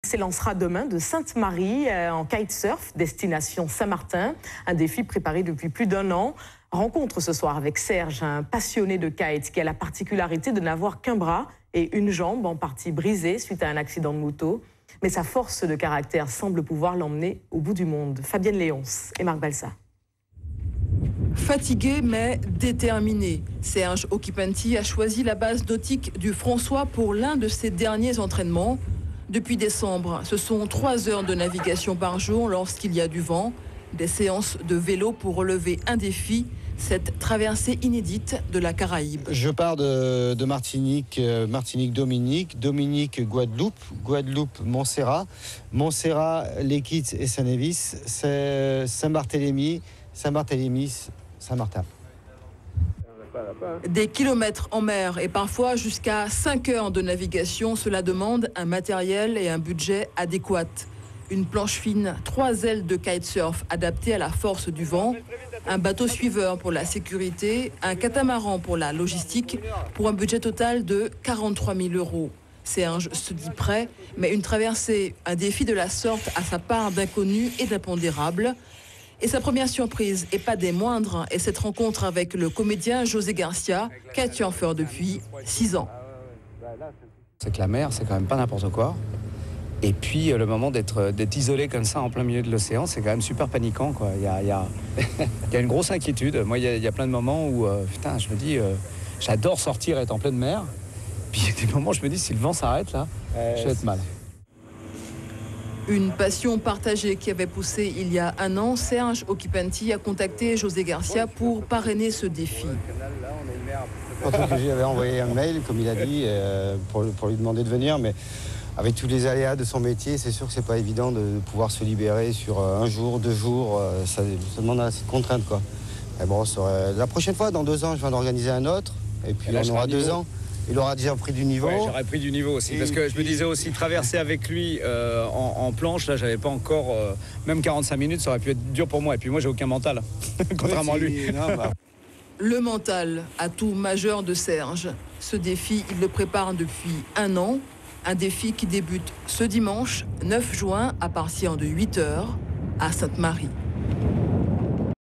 S'élancera demain de Sainte-Marie en kitesurf, destination Saint-Martin. Un défi préparé depuis plus d'1 an. Rencontre ce soir avec Serge, un passionné de kite qui a la particularité de n'avoir qu'un bras et une jambe en partie brisée suite à un accident de moto. Mais sa force de caractère semble pouvoir l'emmener au bout du monde. Fabienne Léonce et Marc Balsa. Fatigué mais déterminé, Serge Occhipenti a choisi la base nautique du François pour l'un de ses derniers entraînements. Depuis décembre, ce sont 3 heures de navigation par jour lorsqu'il y a du vent, des séances de vélo pour relever un défi, cette traversée inédite de la Caraïbe. Je pars de Martinique, Martinique-Dominique, Dominique-Guadeloupe, Guadeloupe-Montserrat, Les Kitts et Saint-Nevis, Saint-Barthélemy, Saint-Martin. Des kilomètres en mer et parfois jusqu'à 5 heures de navigation, cela demande un matériel et un budget adéquats. Une planche fine, 3 ailes de kitesurf adaptées à la force du vent, un bateau suiveur pour la sécurité, un catamaran pour la logistique, pour un budget total de 43 000 €. Serge se dit prêt, mais une traversée, un défi de la sorte a sa part d'inconnu et d'impondérable. Et sa première surprise, et pas des moindres, est cette rencontre avec le comédien José Garcia, kitesurfeur depuis 6 ans. C'est que la mer, c'est quand même pas n'importe quoi. Et puis le moment d'être isolé comme ça en plein milieu de l'océan, c'est quand même super paniquant, quoi. Il y a une grosse inquiétude. Moi, il y a plein de moments où putain, je me dis, j'adore sortir et être en pleine mer. Puis il y a des moments où je me dis, si le vent s'arrête là, je vais être mal. Une passion partagée qui avait poussé il y a 1 an, Serge Occhipenti a contacté José Garcia pour parrainer ce défi. J'avais envoyé un mail, comme il a dit, pour lui demander de venir, mais avec tous les aléas de son métier, c'est sûr que c'est pas évident de pouvoir se libérer sur 1 jour, 2 jours. Ça demande assez de contraintes, quoi. Et bon, la prochaine fois, dans 2 ans, je viens d'organiser un autre, et puis on aura 2 ans. Il aura déjà pris du niveau. Ouais, j'aurais pris du niveau aussi. Parce que je me disais aussi, traverser avec lui en planche, là, j'avais pas encore... même 45 minutes, ça aurait pu être dur pour moi. Et puis moi, j'ai aucun mental, contrairement à lui. Le mental, atout majeur de Serge. Ce défi, il le prépare depuis 1 an. Un défi qui débute ce dimanche, 9 juin, à partir de 8 h, à Sainte-Marie.